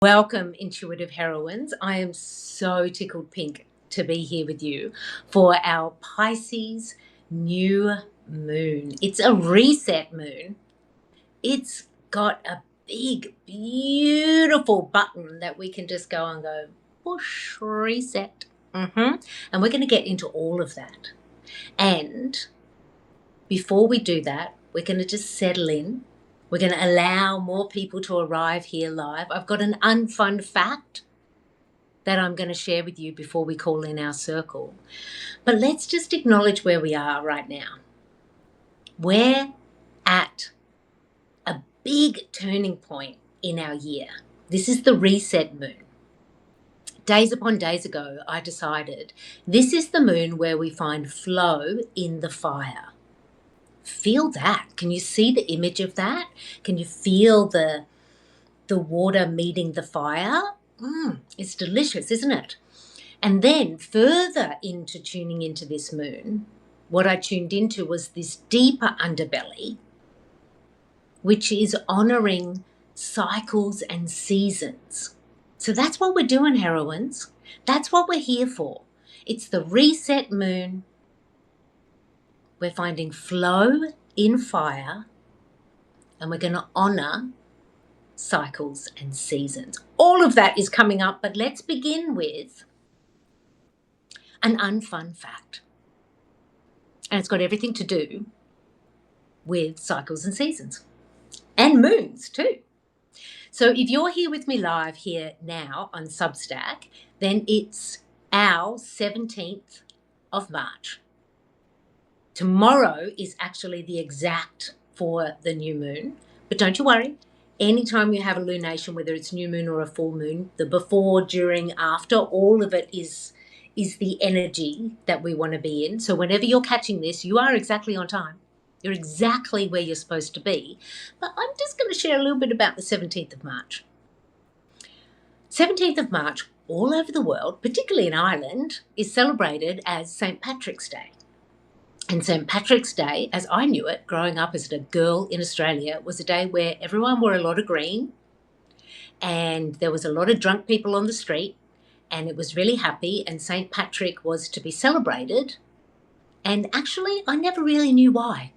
Welcome, Intuitive Heroines. I am so tickled pink to be here with you for our Pisces new moon. It's a reset moon. It's got a big, beautiful button that we can just go and go, push, reset. And we're going to get into all of that. And before we do that, we're going to just settle in. We're going to allow more people to arrive here live. I've got an unfun fact that I'm going to share with you before we call in our circle. But let's just acknowledge where we are right now. We're at a big turning point in our year. This is the reset moon. Days upon days ago, I decided this is the moon where we find flow in the fire. Feel that. Can you see the image of that? Can you feel the water meeting the fire? It's delicious, isn't it? And then further into tuning into this moon, what I tuned into was this deeper underbelly, which is honoring cycles and seasons. So that's what we're doing, heroines. That's what we're here for. It's the reset moon. We're finding flow in fire, and we're going to honor cycles and seasons. All of that is coming up, but let's begin with an unfun fact. And it's got everything to do with cycles and seasons and moons too. So if you're here with me live here now on Substack, then it's our 17th of March. Tomorrow is actually the exact for the new moon, but don't you worry. Anytime you have a lunation, whether it's new moon or a full moon, the before, during, after, all of it is the energy that we want to be in. So whenever you're catching this, you are exactly on time. You're exactly where you're supposed to be. But I'm just going to share a little bit about the 17th of March. 17th of March, all over the world, particularly in Ireland, is celebrated as St. Patrick's Day. And St. Patrick's Day, as I knew it, growing up as a girl in Australia, was a day where everyone wore a lot of green and there was a lot of drunk people on the street and it was really happy, and St. Patrick was to be celebrated. And actually, I never really knew why.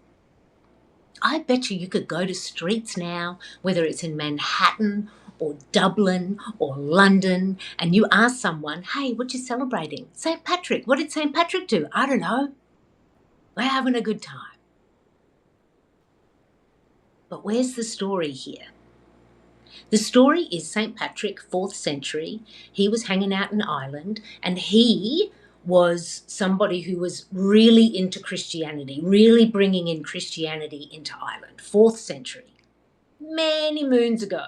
I bet you could go to streets now, whether it's in Manhattan or Dublin or London, and you ask someone, hey, what you celebrating? St. Patrick. What did St. Patrick do? I don't know. We're having a good time. But where's the story here? The story is St. Patrick, 4th century. He was hanging out in Ireland, and he was somebody who was really into Christianity, really bringing in Christianity into Ireland, 4th century, many moons ago.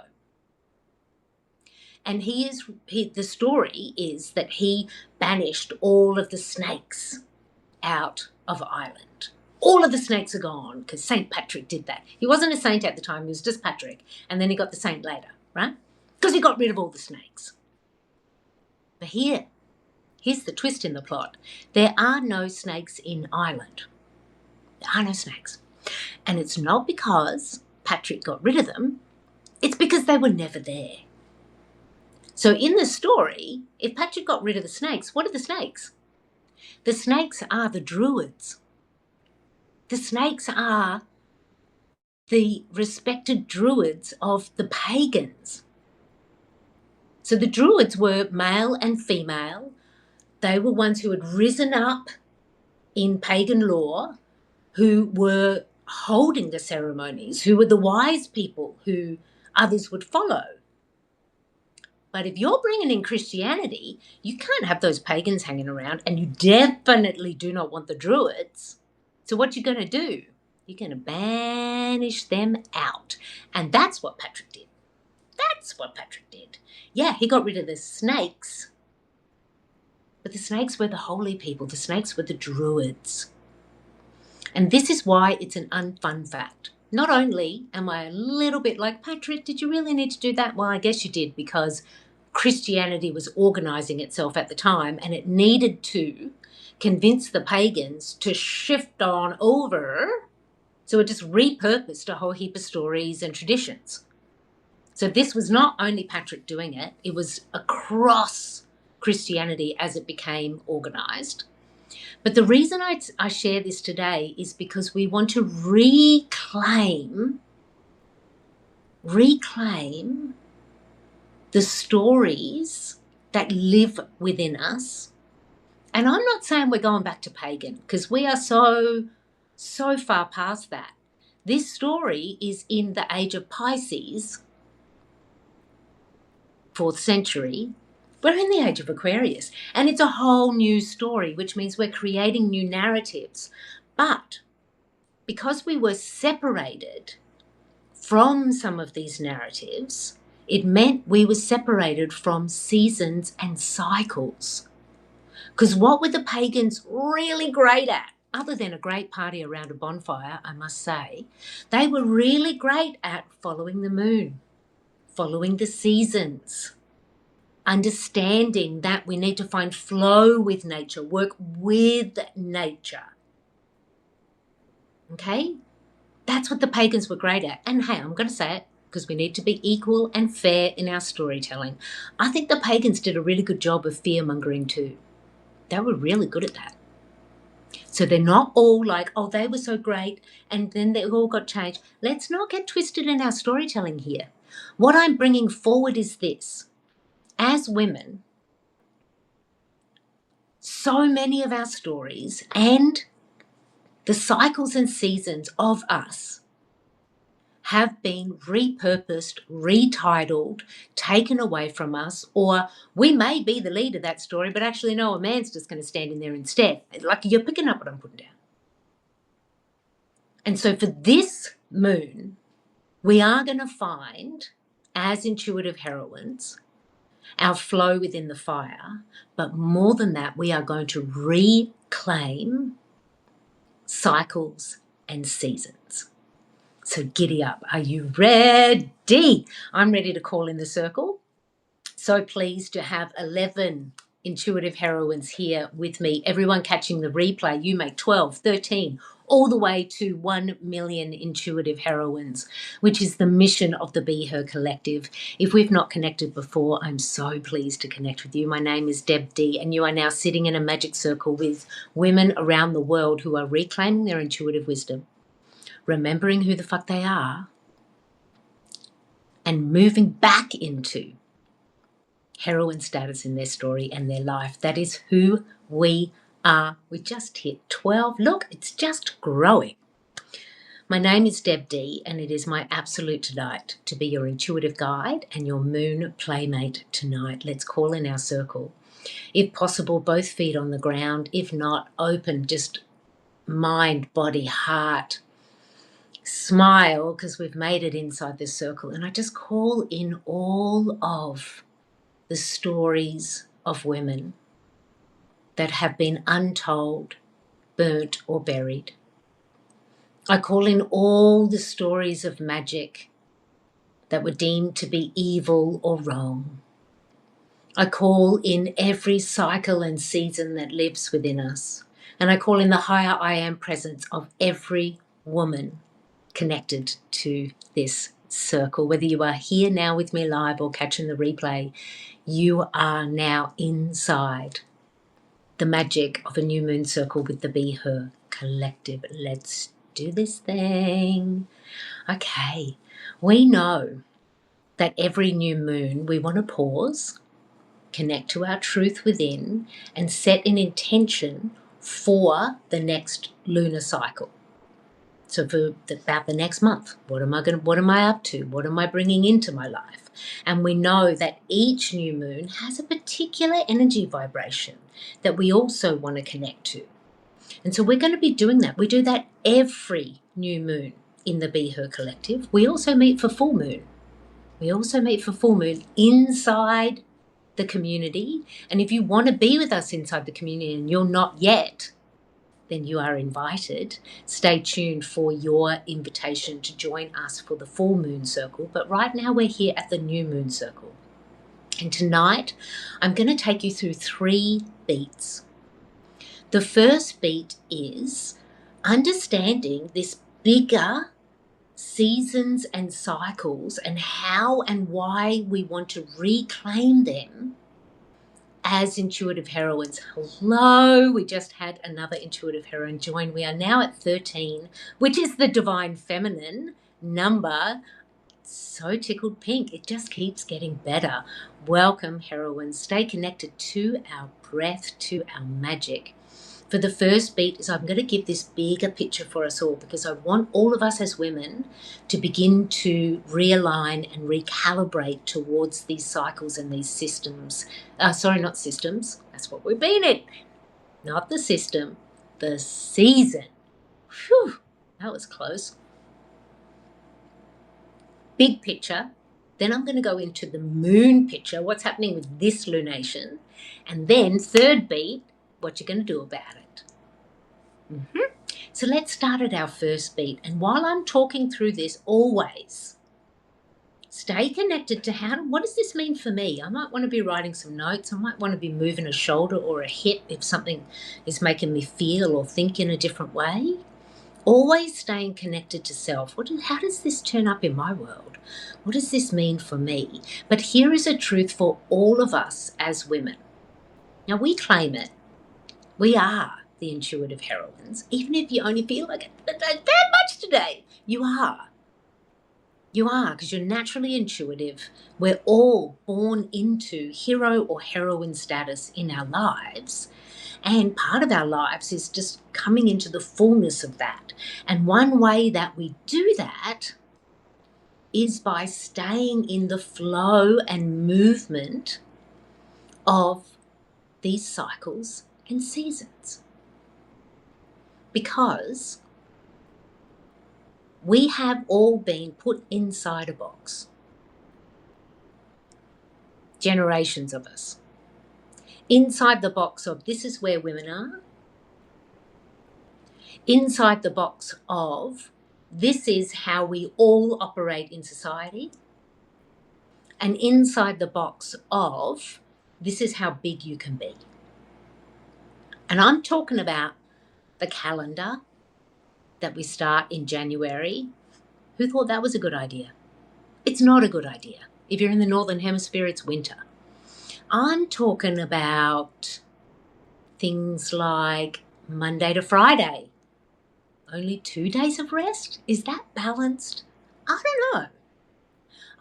And the story is that he banished all of the snakes out of Ireland. All of the snakes are gone because St. Patrick did that. He wasn't a saint at the time, he was just Patrick. And then he got the saint later, right? Because he got rid of all the snakes. But here's the twist in the plot. There are no snakes in Ireland. There are no snakes. And it's not because Patrick got rid of them, it's because they were never there. So in the story, if Patrick got rid of the snakes, what are the snakes? The snakes are the druids. The snakes are the respected druids of the pagans. So the druids were male and female. They were ones who had risen up in pagan law, who were holding the ceremonies, who were the wise people who others would follow. But if you're bringing in Christianity, you can't have those pagans hanging around, and you definitely do not want the druids. So what you're going to do, you're going to banish them out. And that's what Patrick did. That's what Patrick did. Yeah, he got rid of the snakes. But the snakes were the holy people. The snakes were the druids. And this is why it's an unfun fact. Not only am I a little bit like, Patrick, did you really need to do that? Well, I guess you did, because Christianity was organising itself at the time and it needed to convince the pagans to shift on over. So it just repurposed a whole heap of stories and traditions. So this was not only Patrick doing it, it was across Christianity as it became organised. But the reason I share this today is because we want to reclaim the stories that live within us. And I'm not saying we're going back to pagan, because we are so far past that. This story is in the age of Pisces, 4th century. We're in the age of Aquarius, and it's a whole new story, which means we're creating new narratives. But because we were separated from some of these narratives, it meant we were separated from seasons and cycles. Because what were the pagans really great at? Other than a great party around a bonfire, I must say, they were really great at following the moon, following the seasons, understanding that we need to find flow with nature, work with nature. Okay? That's what the pagans were great at. And hey, I'm going to say it because we need to be equal and fair in our storytelling. I think the pagans did a really good job of fear-mongering too. They were really good at that. So they're not all like, oh, they were so great and then they all got changed. Let's not get twisted in our storytelling here. What I'm bringing forward is this. As women, so many of our stories and the cycles and seasons of us have been repurposed, retitled, taken away from us, or we may be the lead of that story, but actually no, a man's just going to stand in there instead. Like, you're picking up what I'm putting down. And so for this moon, we are going to find, as intuitive heroines, our flow within the fire, but more than that, we are going to reclaim cycles and seasons. So giddy up. Are you ready? I'm ready to call in the circle. So pleased to have 11 intuitive heroines here with me. Everyone catching the replay, you make 12, 13, all the way to 1 million intuitive heroines, which is the mission of the Be Her Collective. If we've not connected before, I'm so pleased to connect with you. My name is Deb D, and you are now sitting in a magic circle with women around the world who are reclaiming their intuitive wisdom, remembering who the fuck they are, and moving back into heroine status in their story and their life. That is who we are. We just hit 12. Look, it's just growing. My name is Deb D, and it is my absolute delight to be your intuitive guide and your moon playmate tonight. Let's call in our circle. If possible, both feet on the ground. If not, open, just mind, body, heart. Smile, because we've made it inside this circle. And I just call in all of the stories of women that have been untold, burnt, or buried. I call in all the stories of magic that were deemed to be evil or wrong. I call in every cycle and season that lives within us. And I call in the higher I am presence of every woman connected to this circle. Whether you are here now with me live or catching the replay, you are now inside the magic of a new moon circle with the Be Her Collective. Let's do this thing. Okay, we know that every new moon we want to pause, connect to our truth within, and set an intention for the next lunar cycle. So for about the next month, what am I up to? What am I bringing into my life? And we know that each new moon has a particular energy vibration that we also want to connect to. And so we're going to be doing that. We do that every new moon in the Be Her Collective. We also meet for full moon. We also meet for full moon inside the community. And if you want to be with us inside the community and you're not yet, then you are invited. Stay tuned for your invitation to join us for the full moon circle. But right now we're here at the new moon circle. And tonight I'm going to take you through 3 beats. The first beat is understanding this bigger seasons and cycles and how and why we want to reclaim them as intuitive heroines. Hello, we just had another intuitive heroine join. We are now at 13, which is the divine feminine number. So tickled pink. It just keeps getting better. Welcome, heroines. Stay connected to our breath, to our magic. For the first beat is I'm going to give this bigger picture for us all, because I want all of us as women to begin to realign and recalibrate towards these cycles and these systems. Not systems. That's what we've been in. Not the system, the season. Whew, that was close. Big picture. Then I'm going to go into the moon picture, what's happening with this lunation. And then third beat, what you're going to do about it. So let's start at our first beat. And while I'm talking through this, always stay connected to what does this mean for me? I might want to be writing some notes. I might want to be moving a shoulder or a hip if something is making me feel or think in a different way. Always staying connected to self. How does this turn up in my world? What does this mean for me? But here is a truth for all of us as women. Now, we claim it. We are the intuitive heroines. Even if you only feel like it that much today, you are. You are, because you're naturally intuitive. We're all born into hero or heroine status in our lives. And part of our lives is just coming into the fullness of that. And one way that we do that is by staying in the flow and movement of these cycles and seasons. Because we have all been put inside a box. Generations of us. Inside the box of this is where women are. Inside the box of this is how we all operate in society. And inside the box of this is how big you can be. And I'm talking about the calendar that we start in January. Who thought that was a good idea? It's not a good idea. If you're in the Northern Hemisphere, it's winter. I'm talking about things like Monday to Friday. Only 2 days of rest? Is that balanced? I don't know.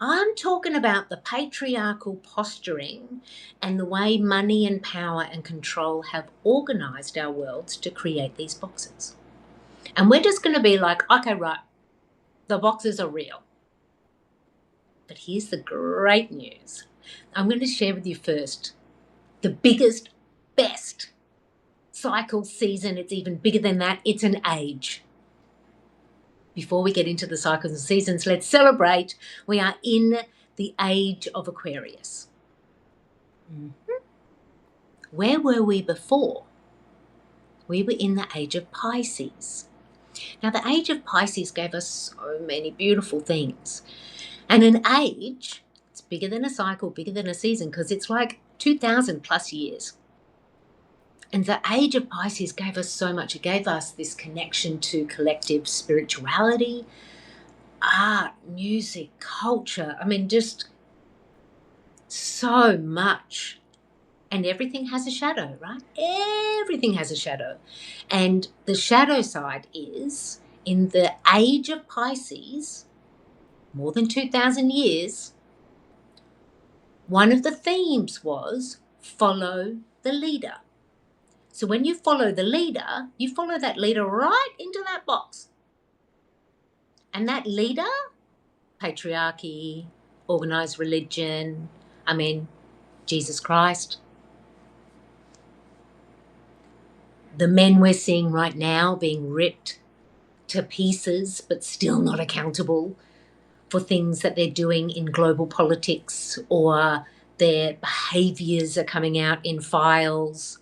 I'm talking about the patriarchal posturing and the way money and power and control have organised our worlds to create these boxes. And we're just going to be like, okay, right, the boxes are real. But here's the great news. I'm going to share with you first the biggest, best cycle season. It's even bigger than that. It's an age. Before we get into the cycles and seasons, let's celebrate. We are in the age of Aquarius. Where were we before? We were in the age of Pisces. Now, the age of Pisces gave us so many beautiful things. And an age, it's bigger than a cycle, bigger than a season, because it's like 2,000 plus years. And the age of Pisces gave us so much. It gave us this connection to collective spirituality, art, music, culture. I mean, just so much. And everything has a shadow, right? Everything has a shadow. And the shadow side is, in the age of Pisces, more than 2,000 years, one of the themes was follow the leader. So when you follow the leader, you follow that leader right into that box. And that leader, patriarchy, organized religion, Jesus Christ. The men we're seeing right now being ripped to pieces, but still not accountable for things that they're doing in global politics, or their behaviors are coming out in files.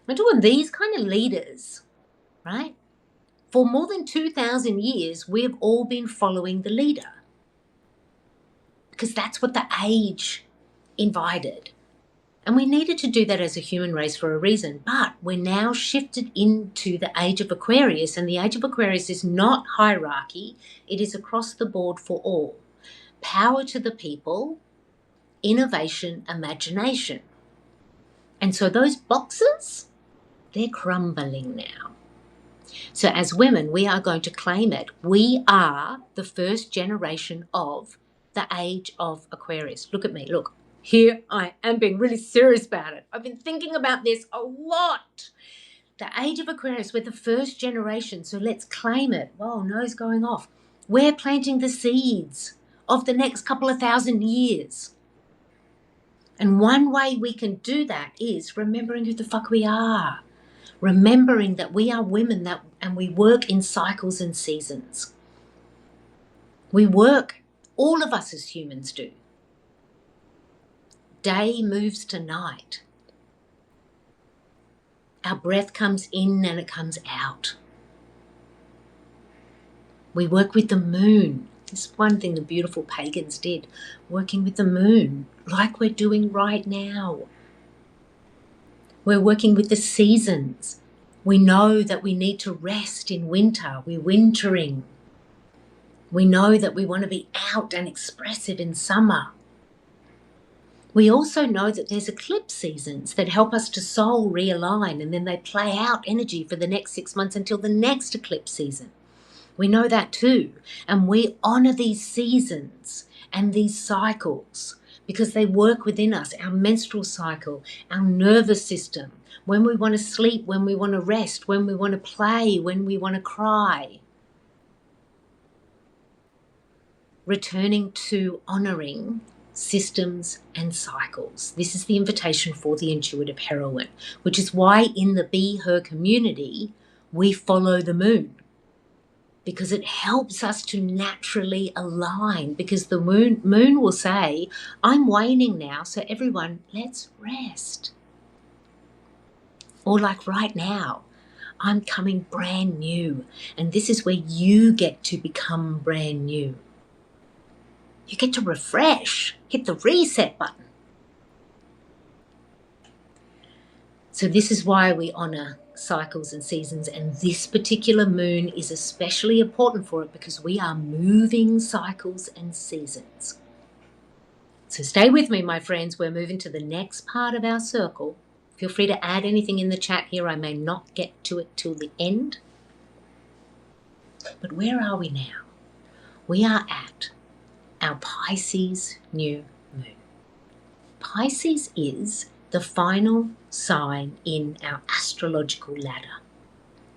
We're talking these kind of leaders, right? For more than 2,000 years, we've all been following the leader, because that's what the age invited. And we needed to do that as a human race for a reason. But we're now shifted into the age of Aquarius, and the age of Aquarius is not hierarchy. It is across the board for all. Power to the people, innovation, imagination. And so those boxes, they're crumbling now. So as women, we are going to claim it. We are the first generation of the age of Aquarius. Look at me, look. Here I am being really serious about it. I've been thinking about this a lot. The age of Aquarius, we're the first generation, so let's claim it. Whoa, nose going off. We're planting the seeds of the next couple of thousand years. And one way we can do that is remembering who the fuck we are. Remembering that we are women and we work in cycles and seasons. We work, all of us as humans do. Day moves to night. Our breath comes in and it comes out. We work with the moon. This is one thing the beautiful pagans did, working with the moon, like we're doing right now. We're working with the seasons. We know that we need to rest in winter. We're wintering. We know that we want to be out and expressive in summer. We also know that there's eclipse seasons that help us to soul realign, and then they play out energy for the next 6 months until the next eclipse season. We know that too. And we honor these seasons and these cycles because they work within us, our menstrual cycle, our nervous system, when we want to sleep, when we want to rest, when we want to play, when we want to cry. Returning to honoring systems and cycles. This is the invitation for the Intuitive HERoine, which is why in the Be Her community, we follow the moon. Because it helps us to naturally align, because the moon will say, I'm waning now, so everyone, let's rest. Or like right now, I'm coming brand new, and this is where you get to become brand new. You get to refresh, hit the reset button. So this is why we honor cycles and seasons, and this particular moon is especially important for it because we are moving cycles and seasons. So stay with me, my friends. We're moving to the next part of our circle. Feel free to add anything in the chat here. I may not get to it till the end. But where are we now? We are at our Pisces new moon. Pisces is the final sign in our astrological ladder.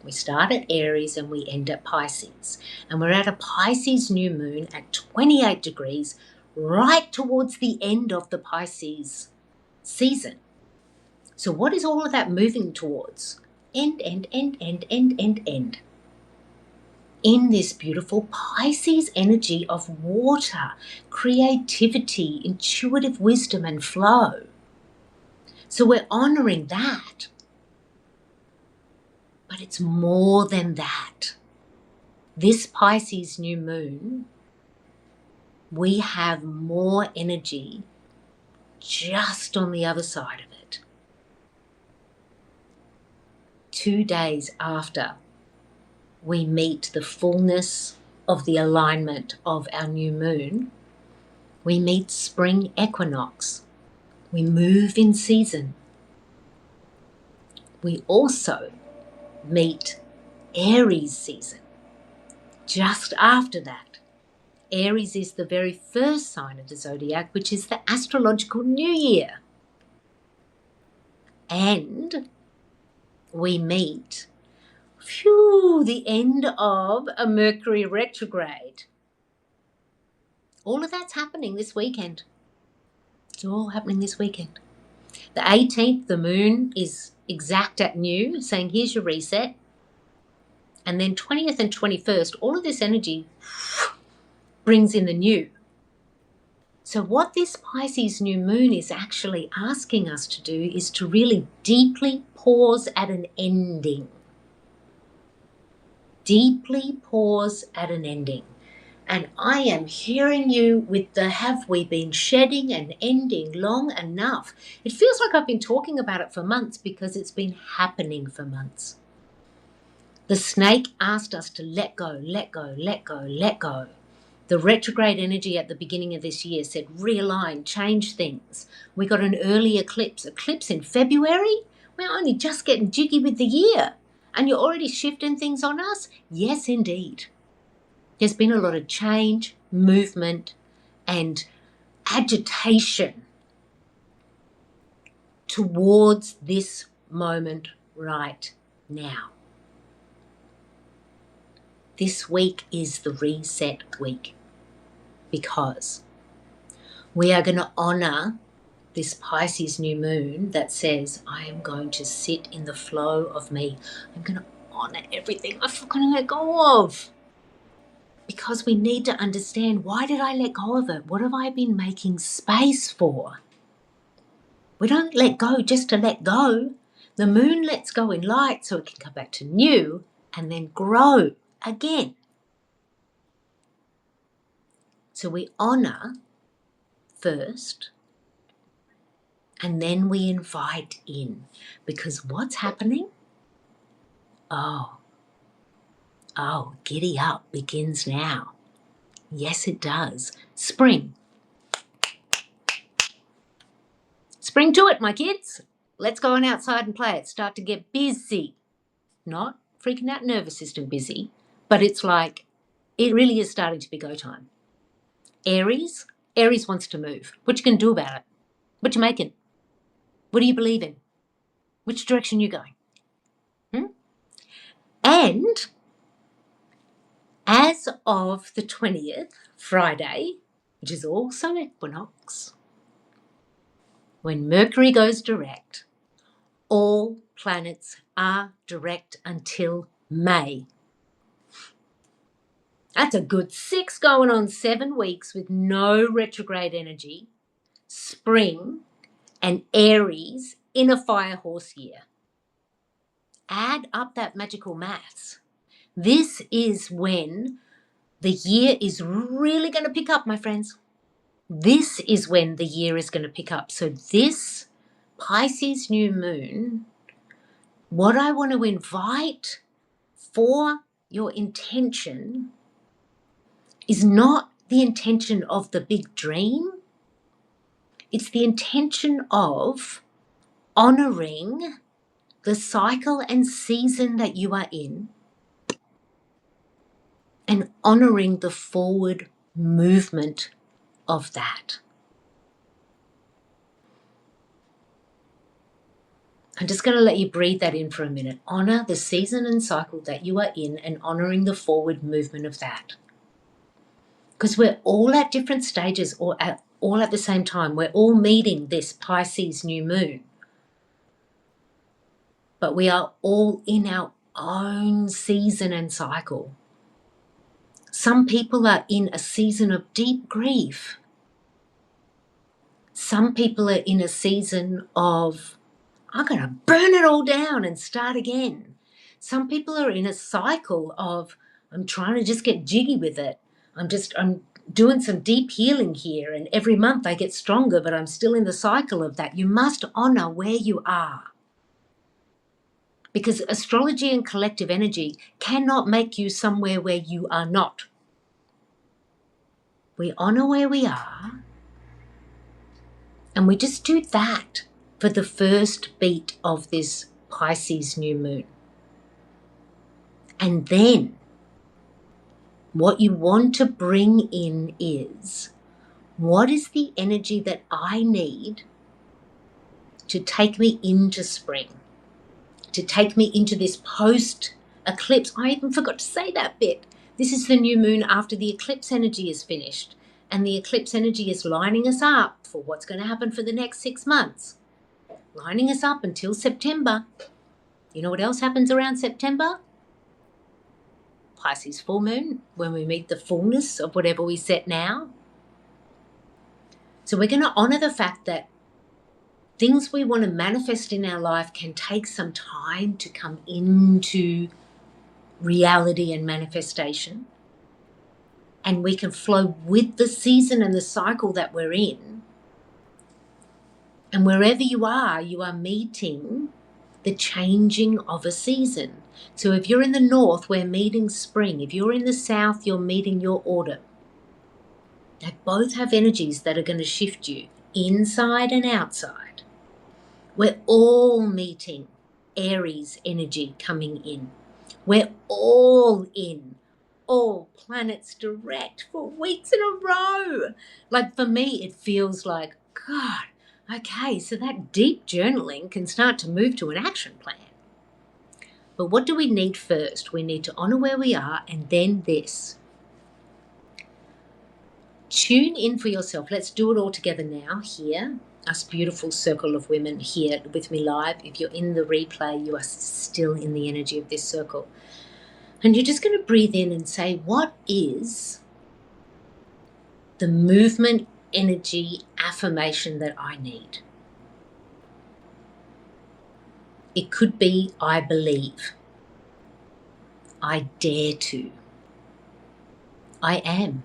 We start at Aries and we end at Pisces. And we're at a Pisces new moon at 28 degrees, right towards the end of the Pisces season. So what is all of that moving towards? End. In this beautiful Pisces energy of water, creativity, intuitive wisdom and flow. So we're honoring that. But it's more than that. This Pisces new moon, we have more energy just on the other side of it. 2 days after we meet the fullness of the alignment of our new moon, we meet spring equinox. We move in season. We also meet Aries season. Just after that, Aries is the very first sign of the zodiac, which is the astrological new year. And we meet the end of a Mercury retrograde. All of that's happening this weekend. It's all happening this weekend. The 18th, the moon is exact at new, saying here's your reset. And then 20th and 21st, all of this energy brings in the new. So what this Pisces new moon is actually asking us to do is to really deeply pause at an ending. Deeply pause at an ending. And I am hearing you with the have we been shedding and ending long enough. It feels like I've been talking about it for months because it's been happening for months. The snake asked us to let go, let go, let go, let go. The retrograde energy at the beginning of this year said realign, change things. We got an early eclipse in February. We're only just getting jiggy with the year. And you're already shifting things on us? Yes, indeed. There's been a lot of change, movement, and agitation towards this moment right now. This week is the reset week because we are going to honour this Pisces new moon that says, I am going to sit in the flow of me. I'm going to honour everything I've got to let go of. Because we need to understand, why did I let go of it? What have I been making space for? We don't let go just to let go. The moon lets go in light so it can come back to new and then grow again. So we honour first and then we invite in. Because what's happening? Oh, giddy up begins now. Yes, it does. Spring. Spring to it, my kids. Let's go on outside and play it. Start to get busy. Not freaking out nervous system busy, but it's like it really is starting to be go time. Aries wants to move. What you going to do about it? What you making? What do you believe in? Which direction you going? And as of the 20th, Friday, which is also equinox, when Mercury goes direct, all planets are direct until May. That's a good 6 going on 7 weeks with no retrograde energy, spring, and Aries in a fire horse year. Add up that magical maths. This is when the year is really going to pick up, my friends. This is when the year is going to pick up. So this Pisces new moon, what I want to invite for your intention is not the intention of the big dream. It's the intention of honouring the cycle and season that you are in and honouring the forward movement of that. I'm just going to let you breathe that in for a minute. Honour the season and cycle that you are in and honouring the forward movement of that. Because we're all at different stages or all at the same time. We're all meeting this Pisces new moon. But we are all in our own season and cycle. Some people are in a season of deep grief. Some people are in a season of, I'm going to burn it all down and start again. Some people are in a cycle of, I'm trying to just get jiggy with it. I'm doing some deep healing here, and every month I get stronger, but I'm still in the cycle of that. You must honour where you are. Because astrology and collective energy cannot make you somewhere where you are not. We honour where we are, and we just do that for the first beat of this Pisces new moon. And then what you want to bring in is, what is the energy that I need to take me into spring, to take me into this post-eclipse? I even forgot to say that bit. This is the new moon after the eclipse energy is finished, and the eclipse energy is lining us up for what's going to happen for the next 6 months, lining us up until September. You know what else happens around September? Pisces full moon, when we meet the fullness of whatever we set now. So we're going to honour the fact that things we want to manifest in our life can take some time to come into reality and manifestation. and we can flow with the season and the cycle that we're in. And wherever you are meeting the changing of a season. So if you're in the north, we're meeting spring. If you're in the south, you're meeting your autumn. They both have energies that are going to shift you inside and outside. We're all meeting Aries energy coming in. We're all in, all planets direct for weeks in a row. Like for me, it feels like, God, okay, so that deep journaling can start to move to an action plan. But what do we need first? We need to honor where we are, and then this. Tune in for yourself. Let's do it all together now here. Us beautiful circle of women here with me live. If you're in the replay, you are still in the energy of this circle. And you're just going to breathe in and say, what is the movement, energy, affirmation that I need? It could be, I believe. I dare to. I am.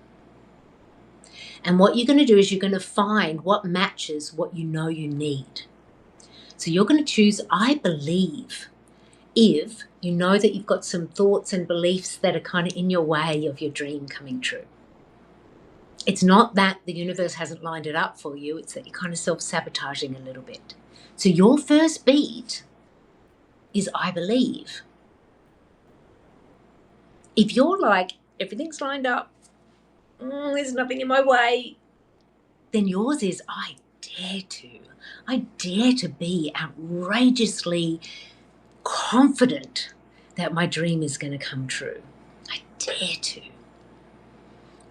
And what you're going to do is you're going to find what matches what you know you need. So you're going to choose, I believe, if you know that you've got some thoughts and beliefs that are kind of in your way of your dream coming true. It's not that the universe hasn't lined it up for you, it's that you're kind of self-sabotaging a little bit. So your first beat is I believe. If you're like, everything's lined up, there's nothing in my way, then yours is I dare to. I dare to be outrageously confident that my dream is going to come true. I dare to.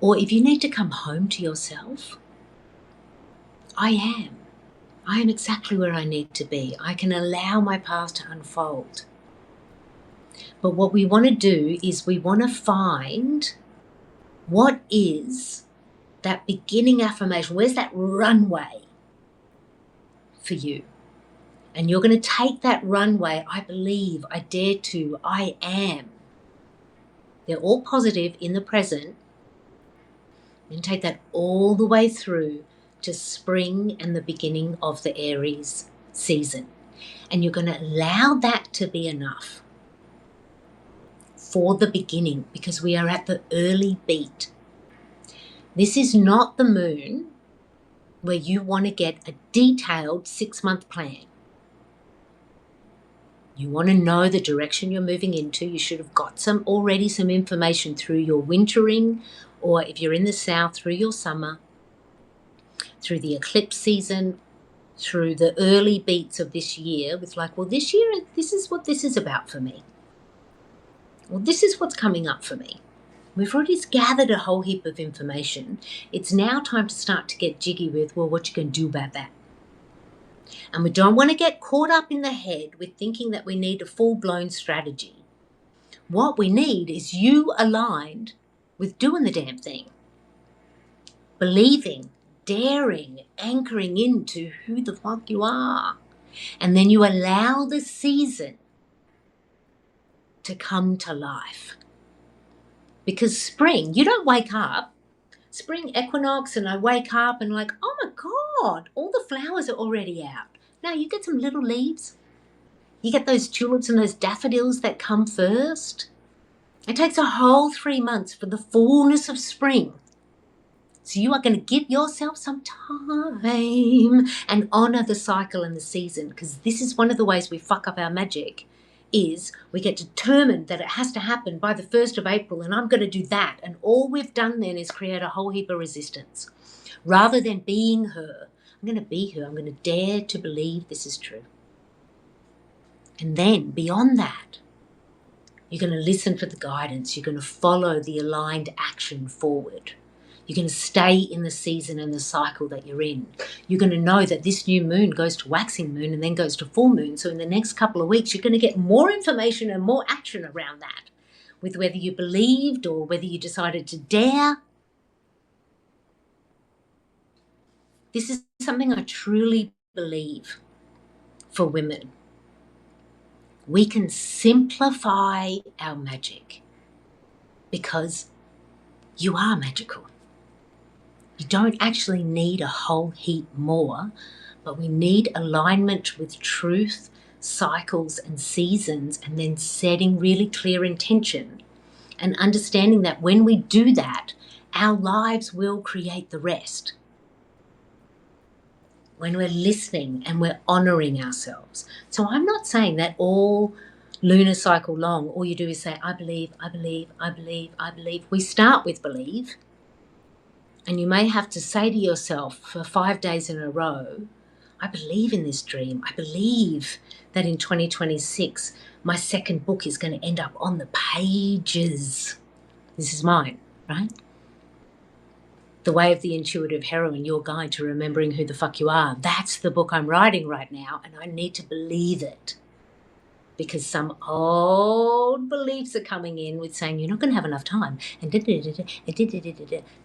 Or if you need to come home to yourself, I am. I am exactly where I need to be. I can allow my path to unfold. But what we want to do is we want to find what is that beginning affirmation. Where's that runway for you? And you're going to take that runway, I believe, I dare to, I am. They're all positive in the present. And take that all the way through to spring and the beginning of the Aries season. And you're going to allow that to be enough for the beginning, because we are at the early beat. This is not the moon where you want to get a detailed 6-month plan. You want to know the direction you're moving into. You should have got some information through your wintering, or if you're in the south, through your summer, through the eclipse season, through the early beats of this year, with like, well, this year, this is what this is about for me. Well, this is what's coming up for me. We've already gathered a whole heap of information. It's now time to start to get jiggy with, well, what you can do about that. And we don't want to get caught up in the head with thinking that we need a full-blown strategy. What we need is you aligned with doing the damn thing. Believing, daring, anchoring into who the fuck you are. And then you allow the season to come to life. Because spring, you don't wake up, spring equinox, and I wake up and like, oh my God, all the flowers are already out. No, you get some little leaves. You get those tulips and those daffodils that come first. It takes a whole 3 months for the fullness of spring. So you are going to give yourself some time and honor the cycle and the season, because this is one of the ways we fuck up our magic, is we get determined that it has to happen by the 1st of April and I'm going to do that. And all we've done then is create a whole heap of resistance. Rather than being her, I'm going to be her. I'm going to dare to believe this is true. And then beyond that, you're going to listen for the guidance. You're going to follow the aligned action forward. You're going to stay in the season and the cycle that you're in. You're going to know that this new moon goes to waxing moon and then goes to full moon. So in the next couple of weeks, you're going to get more information and more action around that, with whether you believed or whether you decided to dare. This is something I truly believe for women. We can simplify our magic because You are magical. You don't actually need a whole heap more, but we need alignment with truth, cycles, and seasons, and then setting really clear intention and understanding that when we do that, our lives will create the rest. When we're listening and we're honoring ourselves. So I'm not saying that all lunar cycle long, all you do is say, I believe, I believe, I believe, I believe. We start with believe. And you may have to say to yourself for 5 days in a row, I believe in this dream. I believe that in 2026, my second book is going to end up on the pages. This is mine, right? The Way of the Intuitive HERoine, Your Guide to Remembering Who the Fuck You Are. That's the book I'm writing right now, and I need to believe it. Because some old beliefs are coming in with saying, you're not going to have enough time. And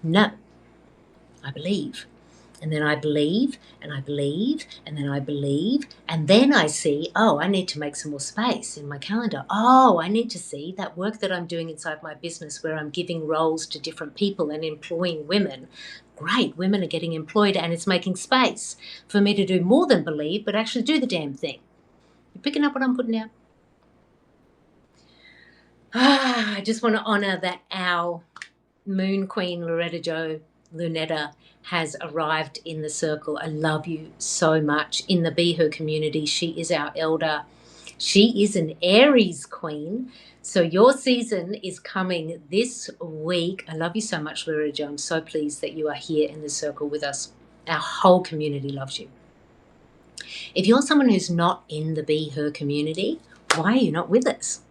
no, I believe. And then I believe, and I believe, and then I believe, and then I see, oh, I need to make some more space in my calendar. Oh, I need to see that work that I'm doing inside my business where I'm giving roles to different people and employing women. Great, women are getting employed, and it's making space for me to do more than believe, but actually do the damn thing. You picking up what I'm putting out? I just want to honour that our Moon Queen, Loretta Jo Lunetta, has arrived in the circle. I love you so much. In the Be Her community, she is our elder. She is an Aries queen. So your season is coming this week. I love you so much, Loretta Jo. I'm so pleased that you are here in the circle with us. Our whole community loves you. If you're someone who's not in the Be Her community, why are you not with us?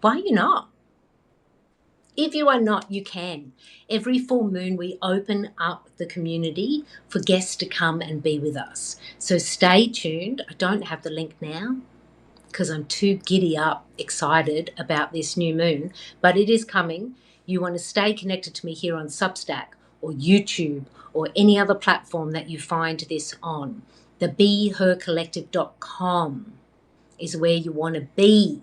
Why are you not? If you are not, you can. Every full moon, we open up the community for guests to come and be with us. So stay tuned. I don't have the link now because I'm too giddy up, excited about this new moon, but it is coming. You want to stay connected to me here on Substack or YouTube or any other platform that you find this on. The BeHerCollective.com is where you want to be.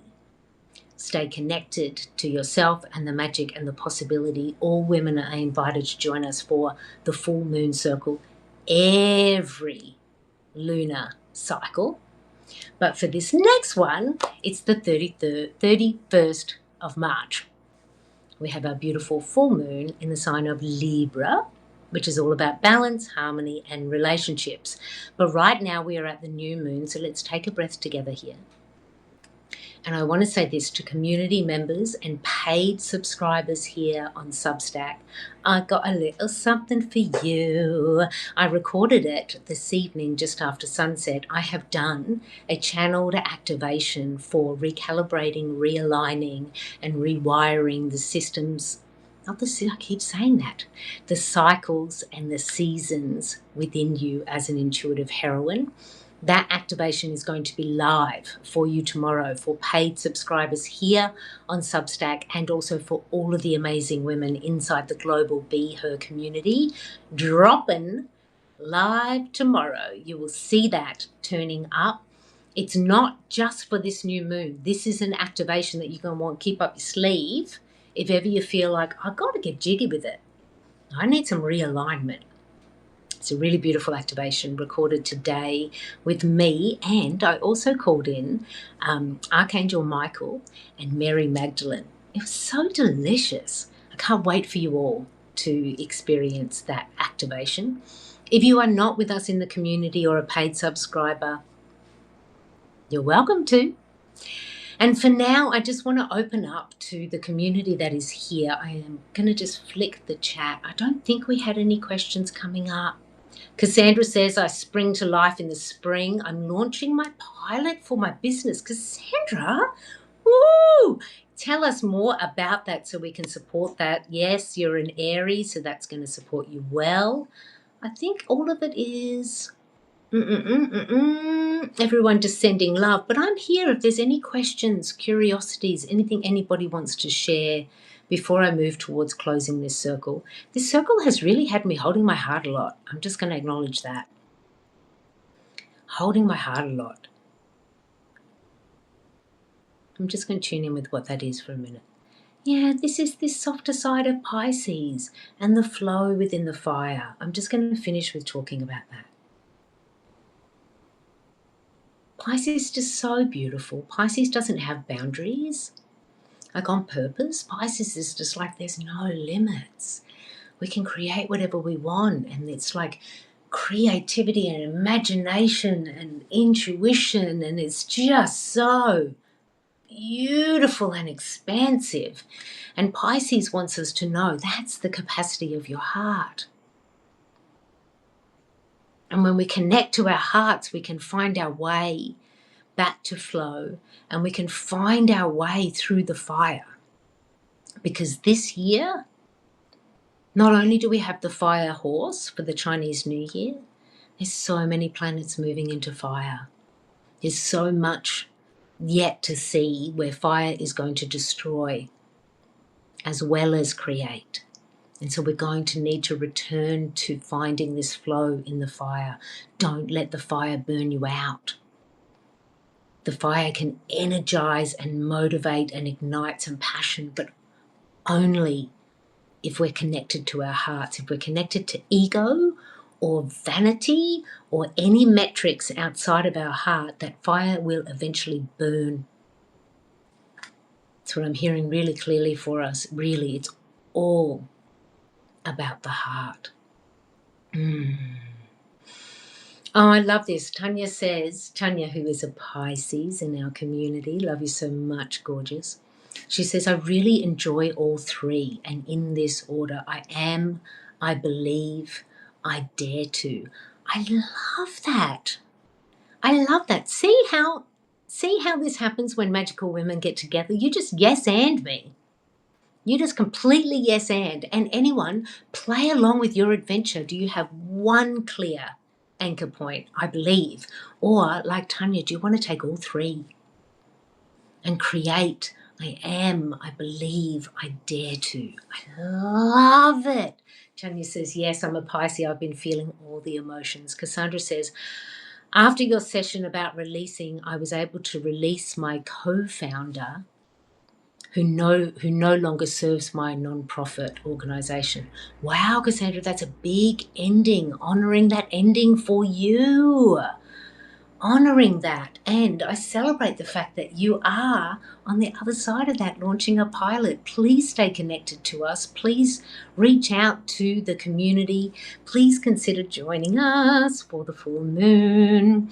Stay connected to yourself and the magic and the possibility. All women are invited to join us for the full moon circle every lunar cycle. But for this next one, it's the 31st of March. We have our beautiful full moon in the sign of Libra, which is all about balance, harmony, and relationships. But right now we are at the new moon, so let's take a breath together here. And I want to say this to community members and paid subscribers here on Substack. I got a little something for you. I recorded it this evening just after sunset. I have done a channeled activation for recalibrating, realigning, and rewiring the systems. I keep saying that. The cycles and the seasons within you as an intuitive heroine. That activation is going to be live for you tomorrow for paid subscribers here on Substack and also for all of the amazing women inside the global Be Her community. Dropping live tomorrow. You will see that turning up. It's not just for this new moon. This is an activation that you're going to want to keep up your sleeve if ever you feel like, I've got to get jiggy with it. I need some realignment. It's a really beautiful activation recorded today with me, and I also called in Archangel Michael and Mary Magdalene. It was so delicious. I can't wait for you all to experience that activation. If you are not with us in the community or a paid subscriber, you're welcome to. And for now, I just want to open up to the community that is here. I am going to just flick the chat. I don't think we had any questions coming up. Cassandra says, I spring to life in the spring. I'm launching my pilot for my business. Cassandra, woo! Tell us more about that so we can support that. Yes, you're an Aries, so that's going to support you well. I think all of it is everyone just sending love. But I'm here if there's any questions, curiosities, anything anybody wants to share before I move towards closing this circle. This circle has really had me holding my heart a lot. I'm just going to acknowledge that. Holding my heart a lot. I'm just going to tune in with what that is for a minute. Yeah, this is this softer side of Pisces and the flow within the fire. I'm just going to finish with talking about that. Pisces is just so beautiful. Pisces doesn't have boundaries, like on purpose. Pisces is just like there's no limits. We can create whatever we want, and it's like creativity and imagination and intuition, and it's just so beautiful and expansive. And Pisces wants us to know that's the capacity of your heart. And when we connect to our hearts, we can find our way back to flow, and we can find our way through the fire. Because this year, not only do we have the fire horse for the Chinese New Year, there's so many planets moving into fire. There's so much yet to see where fire is going to destroy as well as create. And so we're going to need to return to finding this flow in the fire. Don't let the fire burn you out. The fire can energize and motivate and ignite some passion, but only if we're connected to our hearts. If we're connected to ego or vanity or any metrics outside of our heart, that fire will eventually burn. That's what I'm hearing really clearly for us. Really, it's all about the heart. Oh, I love this. Tanya says, Tanya, who is a Pisces in our community, love you so much, gorgeous. She says, I really enjoy all three, and in this order: I am, I believe, I dare to. I love that. I love that. See how this happens when magical women get together? You just yes and me. You just completely yes and anyone play along with your adventure. Do you have one clear anchor point? I believe. Or like Tanya, do you want to take all three and create? I am, I believe, I dare to. I love it. Tanya says, yes, I'm a Pisces. I've been feeling all the emotions. Cassandra says, after your session about releasing, I was able to release my co-founder who no longer serves my non-profit organisation. Wow, Cassandra, that's a big ending. Honouring that ending for you. Honouring that. And I celebrate the fact that you are on the other side of that, launching a pilot. Please stay connected to us. Please reach out to the community. Please consider joining us for the full moon.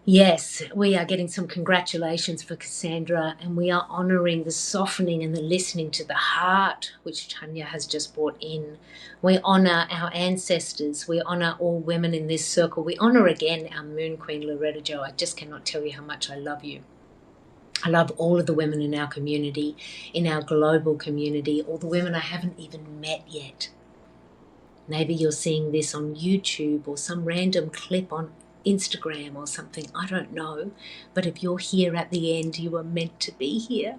Yes, we are getting some congratulations for Cassandra, and we are honouring the softening and the listening to the heart, which Tanya has just brought in. We honour our ancestors. We honour all women in this circle. We honour again our Moon Queen, Loretta Jo. I just cannot tell you how much I love you. I love all of the women in our community, in our global community, all the women I haven't even met yet. Maybe you're seeing this on YouTube or some random clip on Instagram or something, I don't know. But if you're here at the end, you are meant to be here.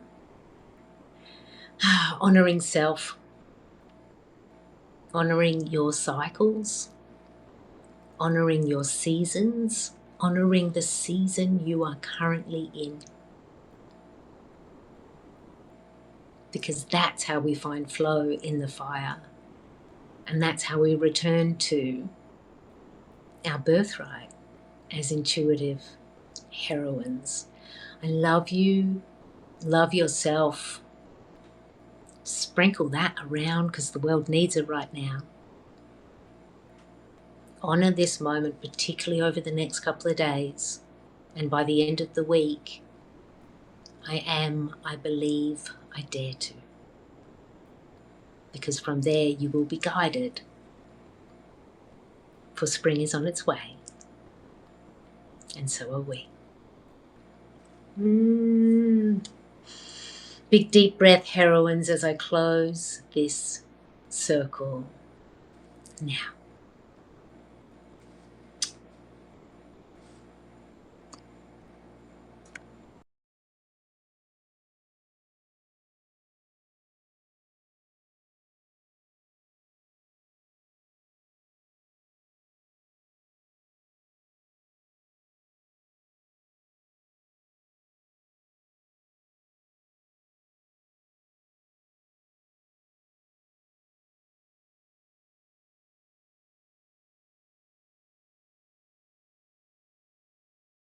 Honouring self, honouring your cycles, honouring your seasons, honouring the season you are currently in. Because that's how we find flow in the fire. And that's how we return to our birthright as intuitive heroines. I love you. Love yourself. Sprinkle that around because the world needs it right now. Honour this moment, particularly over the next couple of days. And by the end of the week, I am, I believe, I dare to. Because from there you will be guided. For spring is on its way. And so are we. Big deep breath, heroines, as I close this circle now.